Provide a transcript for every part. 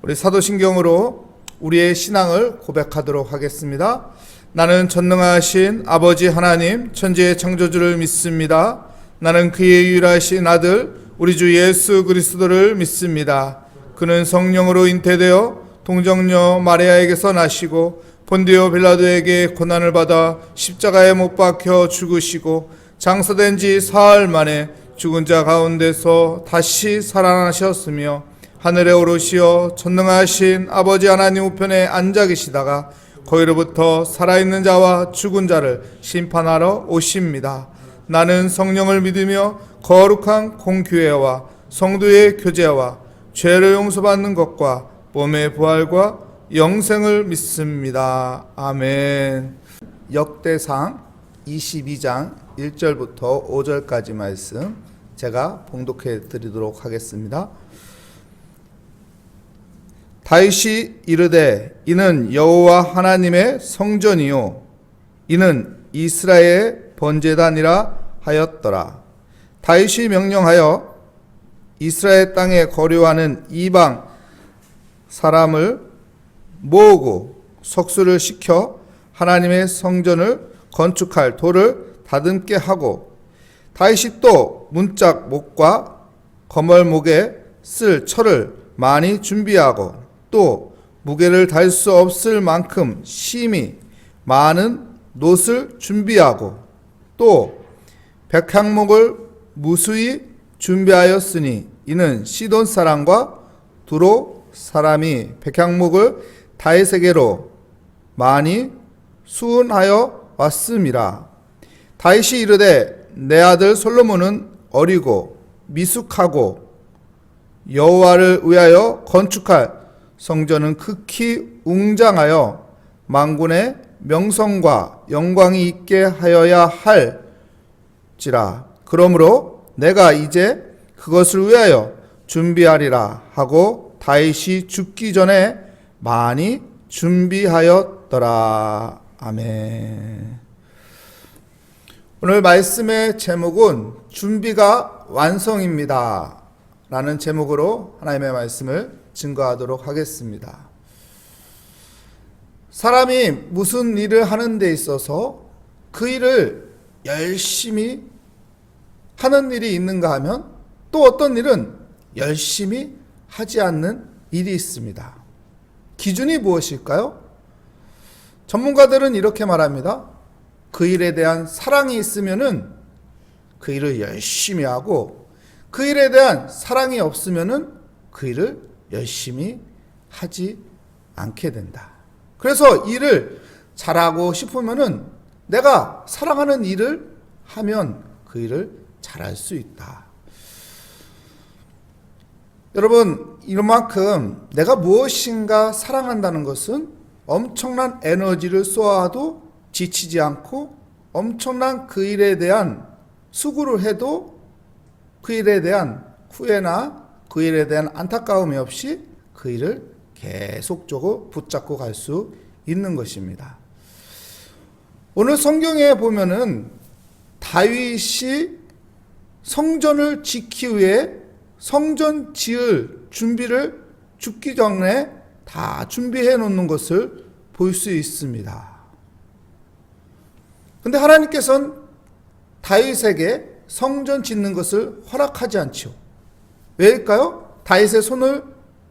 우리 사도신경으로 우리의 신앙을 고백하도록 하겠습니다. 나는 전능하신 아버지 하나님 천지의 창조주를 믿습니다. 나는 그의 유일하신 아들 우리 주 예수 그리스도를 믿습니다. 그는 성령으로 잉태되어 동정녀 마리아에게서 나시고 본디오 빌라도에게 고난을 받아 십자가에 못 박혀 죽으시고 장사된 지 사흘 만에 죽은 자 가운데서 다시 살아나셨으며 하늘에 오르시어 전능하신 아버지 하나님 우편에 앉아 계시다가 거기로부터 살아있는 자와 죽은 자를 심판하러 오십니다. 나는 성령을 믿으며 거룩한 공교회와 성도의 교제와 죄를 용서받는 것과 몸의 부활과 영생을 믿습니다. 아멘. 역대상 22장 1절부터 5절까지 말씀 제가 봉독해 드리도록 하겠습니다. 다윗이 이르되 이는 여호와 하나님의 성전이요 이는 이스라엘의 번제단이라 하였더라. 다윗이 명령하여 이스라엘 땅에 거류하는 이방 사람을 모으고 석수를 시켜 하나님의 성전을 건축할 돌을 다듬게 하고 다윗이 또 문짝 목과 거멀 목에 쓸 철을 많이 준비하고 또 무게를 달 수 없을 만큼 심히 많은 놋을 준비하고 또 백향목을 무수히 준비하였으니 이는 시돈 사람과 두로 사람이 백향목을 다윗에게로 많이 수운하여 왔음이라. 다윗이 이르되 내 아들 솔로몬은 어리고 미숙하고 여호와를 위하여 건축할 성전은 극히 웅장하여 만군의 명성과 영광이 있게 하여야 할지라. 그러므로 내가 이제 그것을 위하여 준비하리라 하고 다윗이 죽기 전에 많이 준비하였더라. 아멘. 오늘 말씀의 제목은 준비가 완성입니다 라는 제목으로 하나님의 말씀을 증거하도록 하겠습니다. 사람이 무슨 일을 하는 데 있어서 그 일을 열심히 하는 일이 있는가 하면 또 어떤 일은 열심히 하지 않는 일이 있습니다. 기준이 무엇일까요? 전문가들은 이렇게 말합니다. 그 일에 대한 사랑이 있으면은 그 일을 열심히 하고 그 일에 대한 사랑이 없으면은 그 일을 열심히 하지 않게 된다. 그래서 일을 잘하고 싶으면은 내가 사랑하는 일을 하면 그 일을 잘할 수 있다. 여러분, 이만큼 내가 무엇인가 사랑한다는 것은 엄청난 에너지를 쏘아도 지치지 않고 엄청난 그 일에 대한 수고를 해도 그 일에 대한 후회나 그 일에 대한 안타까움이 없이 그 일을 계속적으로 붙잡고 갈 수 있는 것입니다. 오늘 성경에 보면은 다윗이 성전을 짓기 위해 성전 지을 준비를 죽기 전에 다 준비해 놓는 것을 볼 수 있습니다. 근데 하나님께서는 다윗에게 성전 짓는 것을 허락하지 않죠. 왜일까요? 다윗의 손을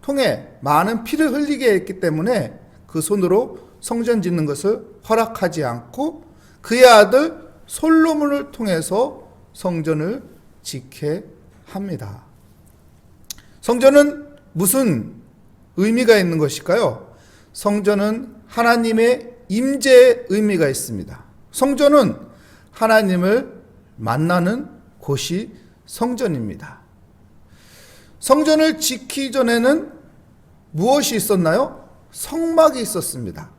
통해 많은 피를 흘리게 했기 때문에 그 손으로 성전 짓는 것을 허락하지 않고 그의 아들 솔로몬을 통해서 성전을 짓게 합니다. 성전은 무슨 의미가 있는 것일까요? 성전은 하나님의 임재의 의미가 있습니다. 성전은 하나님을 만나는 곳이 성전입니다. 성전을 짓기 전에는 무엇이 있었나요? 성막이 있었습니다.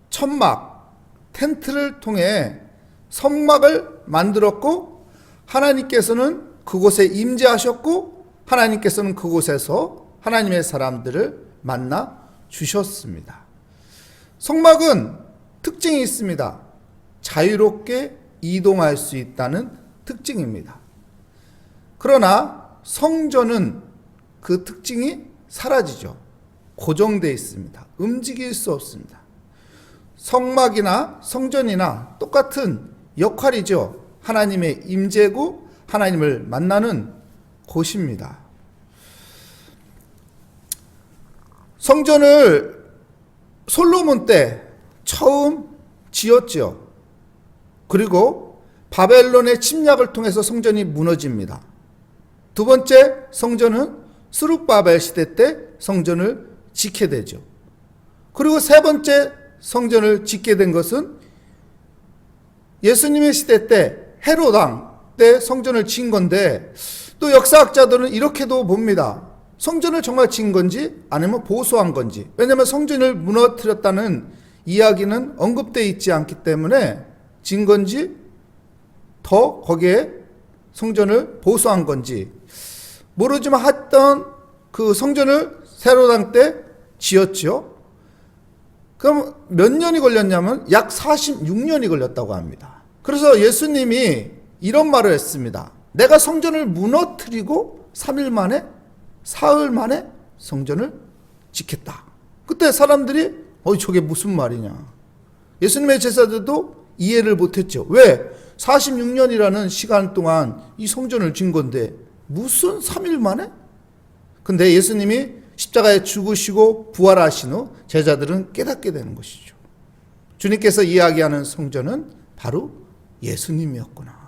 천막, 텐트를 통해 성막을 만들었고 하나님께서는 그곳에 임재하셨고 하나님께서는 그곳에서 하나님의 사람들을 만나 주셨습니다. 성막은 특징이 있습니다. 자유롭게 이동할 수 있다는 특징입니다. 그러나 성전은 그 특징이 사라지죠. 고정되어 있습니다. 움직일 수 없습니다. 성막이나 성전이나 똑같은 역할이죠. 하나님의 임재고 하나님을 만나는 곳입니다. 성전을 솔로몬 때 처음 지었죠. 그리고 바벨론의 침략을 통해서 성전이 무너집니다. 두 번째 성전은 스룹바벨 시대 때 성전을 짓게 되죠. 그리고 세 번째 성전을 짓게 된 것은 예수님의 시대 때 헤롯 왕 때 성전을 지은 건데, 또 역사학자들은 이렇게도 봅니다. 성전을 정말 지은 건지 아니면 보수한 건지. 왜냐하면 성전을 무너뜨렸다는 이야기는 언급되어 있지 않기 때문에 지은 건지 더 거기에 성전을 보수한 건지 모르지만 했던 그 성전을 헤롯 왕 때 지었죠. 그럼 몇 년이 걸렸냐면 약 46년이 걸렸다고 합니다. 그래서 예수님이 이런 말을 했습니다. 내가 성전을 무너뜨리고 3일 만에, 사흘 만에 성전을 짓겠다. 그때 사람들이 저게 무슨 말이냐. 예수님의 제자들도 이해를 못했죠. 왜? 46년이라는 시간 동안 이 성전을 짓는 건데 무슨 3일 만에? 근데 예수님이 십자가에 죽으시고 부활하신 후 제자들은 깨닫게 되는 것이죠. 주님께서 이야기하는 성전은 바로 예수님이었구나.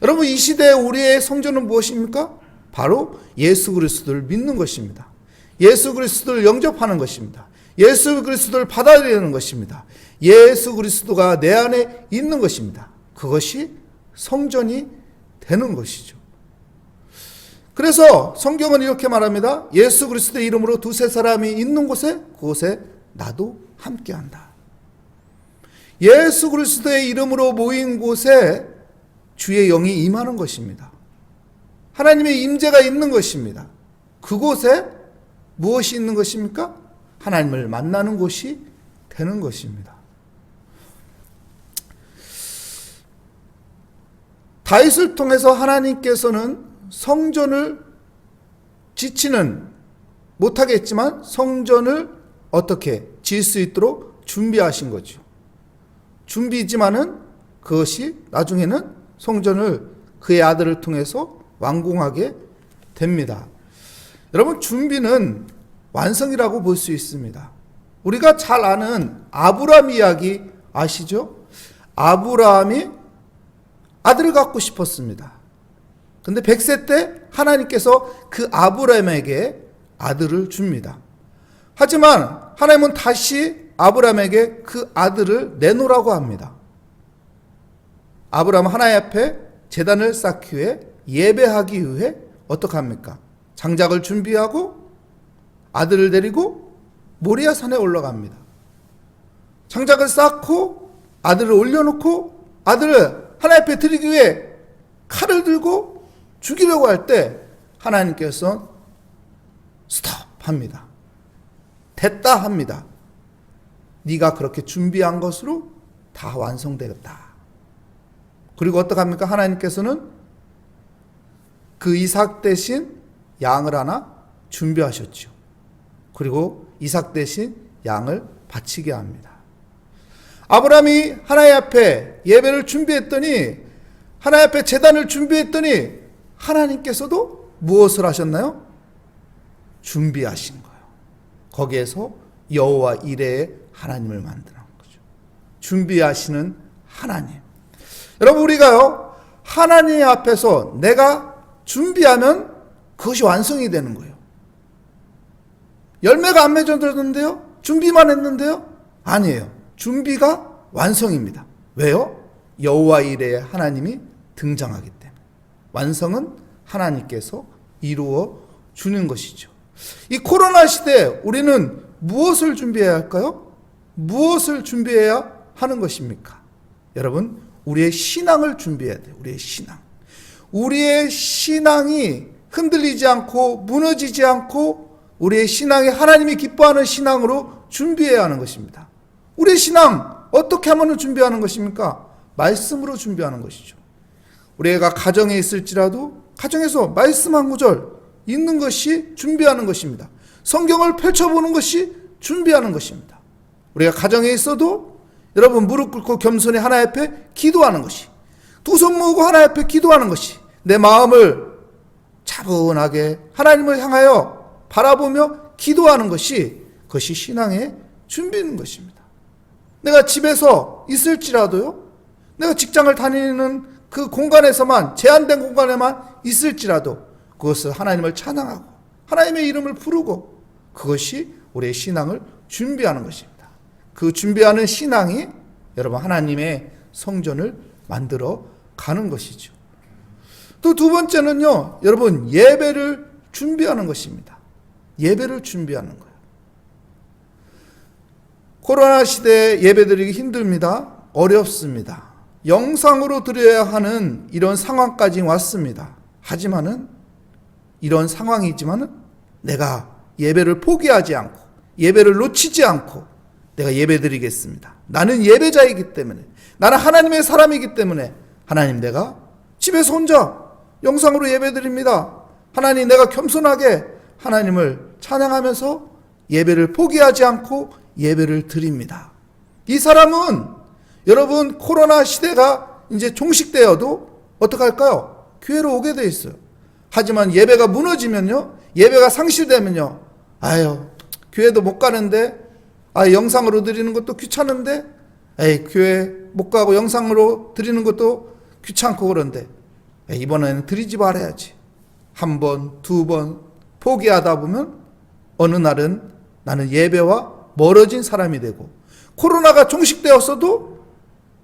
여러분, 이 시대에 우리의 성전은 무엇입니까? 바로 예수 그리스도를 믿는 것입니다. 예수 그리스도를 영접하는 것입니다. 예수 그리스도를 받아들이는 것입니다. 예수 그리스도가 내 안에 있는 것입니다. 그것이 성전이 되는 것이죠. 그래서 성경은 이렇게 말합니다. 예수 그리스도의 이름으로 두세 사람이 있는 곳에 그곳에 나도 함께한다. 예수 그리스도의 이름으로 모인 곳에 주의 영이 임하는 것입니다. 하나님의 임재가 있는 것입니다. 그곳에 무엇이 있는 것입니까? 하나님을 만나는 곳이 되는 것입니다. 다윗을 통해서 하나님께서는 성전을 짓지는 못하겠지만 성전을 어떻게 지을 수 있도록 준비하신 거죠. 준비지만은 그것이 나중에는 성전을 그의 아들을 통해서 완공하게 됩니다. 여러분, 준비는 완성이라고 볼 수 있습니다. 우리가 잘 아는 아브라함 이야기 아시죠? 아브라함이 아들을 갖고 싶었습니다. 근데 100세 때 하나님께서 그 아브라함에게 아들을 줍니다. 하지만 하나님은 다시 아브라함에게 그 아들을 내놓으라고 합니다. 아브라함은 하나님 앞에 제단을 쌓기 위해 예배하기 위해 어떻게 합니까? 장작을 준비하고 아들을 데리고 모리아 산에 올라갑니다. 장작을 쌓고 아들을 올려놓고 아들을 하나님 앞에 드리기 위해 칼을 들고 죽이려고 할 때 하나님께서 스톱합니다. 됐다 합니다. 네가 그렇게 준비한 것으로 다 완성되었다. 그리고 어떻게 합니까? 하나님께서는 그 이삭 대신 양을 하나 준비하셨죠. 그리고 이삭 대신 양을 바치게 합니다. 아브라함이 하나님 앞에 예배를 준비했더니, 하나님 앞에 제단을 준비했더니 하나님께서도 무엇을 하셨나요? 준비하신 거예요. 거기에서 여호와 이레의 하나님을 만드는 거죠. 준비하시는 하나님. 여러분, 우리가요, 하나님 앞에서 내가 준비하면 그것이 완성이 되는 거예요. 열매가 안 맺어졌는데요? 준비만 했는데요? 아니에요. 준비가 완성입니다. 왜요? 여호와 이레의 하나님이 등장하기 때문에. 완성은 하나님께서 이루어 주는 것이죠. 이 코로나 시대에 우리는 무엇을 준비해야 할까요? 무엇을 준비해야 하는 것입니까? 여러분, 우리의 신앙을 준비해야 돼요. 우리의 신앙. 우리의 신앙이 흔들리지 않고 무너지지 않고 우리의 신앙이 하나님이 기뻐하는 신앙으로 준비해야 하는 것입니다. 우리의 신앙 어떻게 하면 준비하는 것입니까? 말씀으로 준비하는 것이죠. 우리 애가 가정에 있을지라도 가정에서 말씀 한 구절 있는 것이 준비하는 것입니다. 성경을 펼쳐보는 것이 준비하는 것입니다. 우리가 가정에 있어도 여러분 무릎 꿇고 겸손히 하나님 앞에 기도하는 것이, 두 손 모으고 하나님 앞에 기도하는 것이, 내 마음을 차분하게 하나님을 향하여 바라보며 기도하는 것이, 그것이 신앙의 준비인 것입니다. 내가 집에서 있을지라도요, 내가 직장을 다니는 그 공간에서만, 제한된 공간에만 있을지라도 그것을 하나님을 찬양하고 하나님의 이름을 부르고, 그것이 우리의 신앙을 준비하는 것입니다. 그 준비하는 신앙이 여러분 하나님의 성전을 만들어 가는 것이죠. 또 두 번째는요, 여러분 예배를 준비하는 것입니다. 예배를 준비하는 거예요. 코로나 시대에 예배드리기 힘듭니다. 어렵습니다. 영상으로 드려야 하는 이런 상황까지 왔습니다. 하지만은 이런 상황이지만은 내가 예배를 포기하지 않고 예배를 놓치지 않고 내가 예배드리겠습니다. 나는 예배자이기 때문에, 나는 하나님의 사람이기 때문에 하나님, 내가 집에서 혼자 영상으로 예배드립니다. 하나님, 내가 겸손하게 하나님을 찬양하면서 예배를 포기하지 않고 예배를 드립니다. 이 사람은 여러분 코로나 시대가 이제 종식되어도 어떻게 할까요? 교회로 오게 돼 있어요. 하지만 예배가 무너지면요, 예배가 상실되면요, 아유 교회도 못 가는데, 영상으로 드리는 것도 귀찮은데, 교회 못 가고 영상으로 드리는 것도 귀찮고 그런데 이번에는 드리지 말아야지. 한 번, 두 번 포기하다 보면 어느 날은 나는 예배와 멀어진 사람이 되고, 코로나가 종식되었어도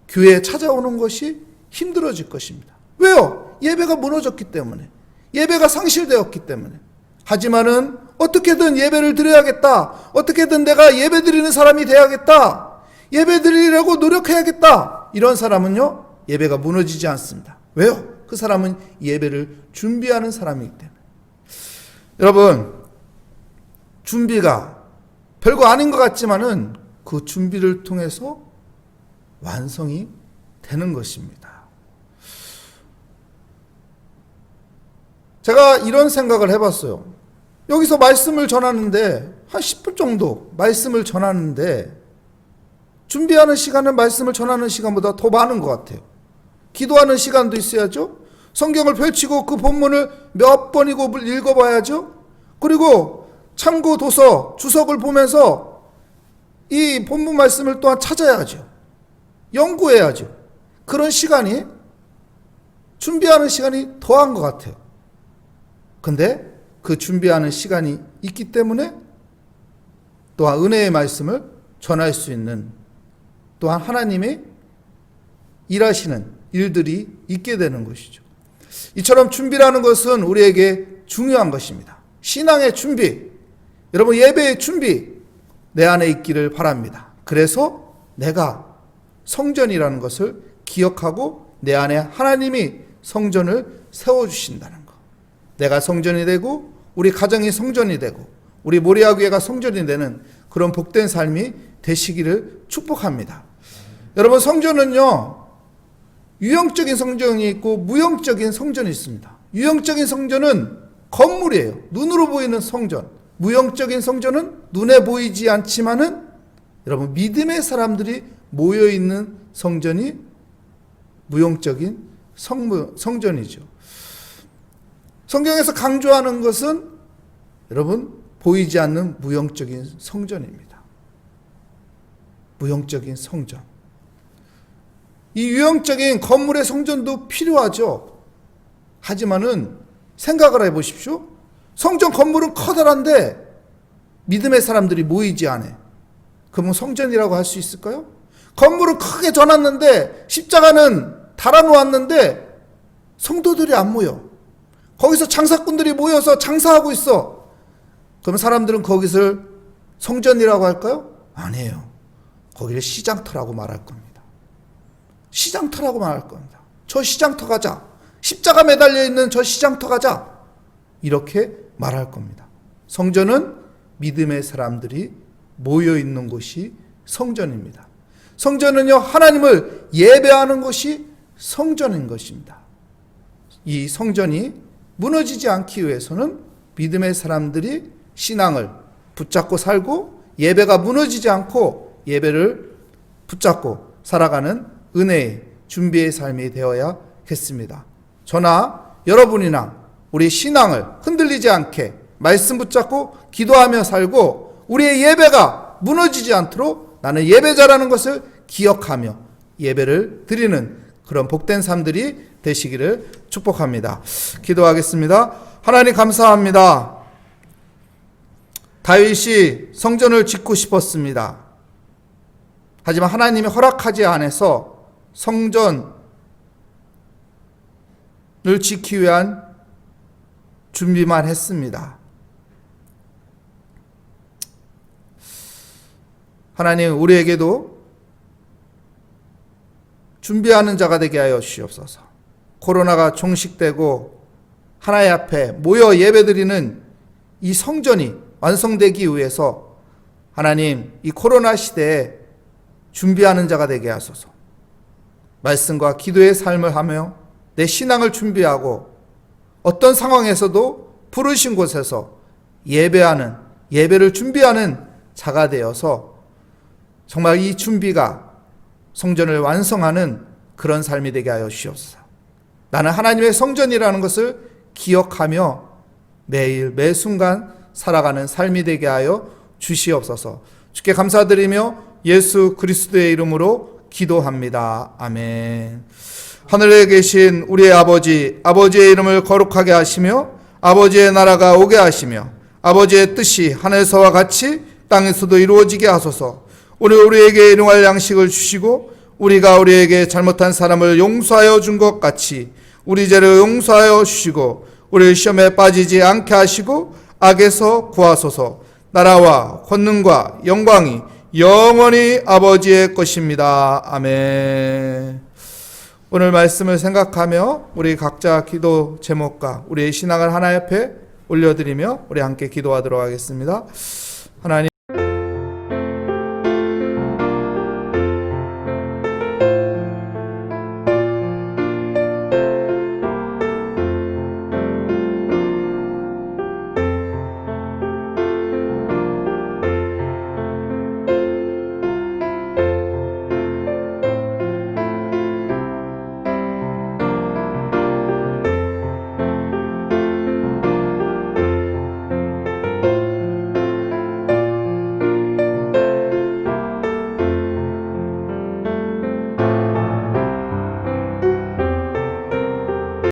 교회에 찾아오는 것이 힘들어질 것입니다. 왜요? 예배가 무너졌기 때문에, 예배가 상실되었기 때문에. 하지만은 어떻게든 예배를 드려야겠다, 어떻게든 내가 예배 드리는 사람이 돼야겠다, 예배 드리려고 노력해야겠다, 이런 사람은요 예배가 무너지지 않습니다. 왜요? 그 사람은 예배를 준비하는 사람이기 때문에. 여러분, 준비가 별거 아닌 것 같지만은 그 준비를 통해서 완성이 되는 것입니다. 제가 이런 생각을 해봤어요. 여기서 말씀을 전하는데 한 10분 정도 말씀을 전하는데, 준비하는 시간은 말씀을 전하는 시간보다 더 많은 것 같아요. 기도하는 시간도 있어야죠. 성경을 펼치고 그 본문을 몇 번이고 읽어봐야죠. 그리고 참고 도서, 주석을 보면서 이 본문 말씀을 또한 찾아야죠. 연구해야죠. 그런 시간이, 준비하는 시간이 더한 것 같아요. 근데 그 준비하는 시간이 있기 때문에 또한 은혜의 말씀을 전할 수 있는, 또한 하나님의 일하시는 일들이 있게 되는 것이죠. 이처럼 준비라는 것은 우리에게 중요한 것입니다. 신앙의 준비, 여러분 예배의 준비, 내 안에 있기를 바랍니다. 그래서 내가 성전이라는 것을 기억하고 내 안에 하나님이 성전을 세워주신다는 것. 내가 성전이 되고 우리 가정이 성전이 되고 우리 모리아교회가 성전이 되는 그런 복된 삶이 되시기를 축복합니다. 여러분, 성전은요 유형적인 성전이 있고 무형적인 성전이 있습니다. 유형적인 성전은 건물이에요. 눈으로 보이는 성전. 무형적인 성전은 눈에 보이지 않지만은 여러분 믿음의 사람들이 모여있는 성전이 무형적인 성전이죠. 성경에서 강조하는 것은 여러분 보이지 않는 무형적인 성전입니다. 무형적인 성전. 이 유형적인 건물의 성전도 필요하죠. 하지만은 생각을 해보십시오. 성전 건물은 커다란데 믿음의 사람들이 모이지 않아. 그러면 성전이라고 할 수 있을까요? 건물은 크게 져놨는데 십자가는 달아놓았는데 성도들이 안 모여. 거기서 장사꾼들이 모여서 장사하고 있어. 그럼 사람들은 거기서 성전이라고 할까요? 아니에요. 거기를 시장터라고 말할 겁니다. 시장터라고 말할 겁니다. 저 시장터 가자. 십자가 매달려 있는 저 시장터 가자. 이렇게 말할 겁니다. 성전은 믿음의 사람들이 모여 있는 곳이 성전입니다. 성전은요 하나님을 예배하는 곳이 성전인 것입니다. 이 성전이 무너지지 않기 위해서는 믿음의 사람들이 신앙을 붙잡고 살고 예배가 무너지지 않고 예배를 붙잡고 살아가는 은혜의 준비의 삶이 되어야겠습니다. 저나 여러분이나 우리 신앙을 흔들리지 않게 말씀 붙잡고 기도하며 살고 우리의 예배가 무너지지 않도록 나는 예배자라는 것을 기억하며 예배를 드리는 그런 복된 삶들이 되시기를 축복합니다. 기도하겠습니다. 하나님 감사합니다. 다윗이 성전을 짓고 싶었습니다. 하지만 하나님이 허락하지 않아서 성전을 짓기 위한 준비만 했습니다. 하나님, 우리에게도 준비하는 자가 되게 하여 주시옵소서. 코로나가 종식되고 하나님 앞에 모여 예배드리는 이 성전이 완성되기 위해서 하나님, 이 코로나 시대에 준비하는 자가 되게 하소서. 말씀과 기도의 삶을 하며 내 신앙을 준비하고 어떤 상황에서도 부르신 곳에서 예배를 준비하는 자가 되어서 정말 이 준비가 성전을 완성하는 그런 삶이 되게 하여 주시옵소서. 나는 하나님의 성전이라는 것을 기억하며 매일 매 순간 살아가는 삶이 되게 하여 주시옵소서. 주께 감사드리며 예수 그리스도의 이름으로 기도합니다. 아멘. 하늘에 계신 우리의 아버지의 이름을 거룩하게 하시며 아버지의 나라가 오게 하시며 아버지의 뜻이 하늘에서와 같이 땅에서도 이루어지게 하소서. 오늘 우리에게 일용할 양식을 주시고 우리가 우리에게 잘못한 사람을 용서하여 준 것 같이 우리 죄를 용서하여 주시고 우리를 시험에 빠지지 않게 하시고 악에서 구하소서. 나라와 권능과 영광이 영원히 아버지의 것입니다. 아멘. 오늘 말씀을 생각하며 우리 각자 기도 제목과 우리의 신앙을 하나님 앞에 올려드리며 우리 함께 기도하도록 하겠습니다. 하나님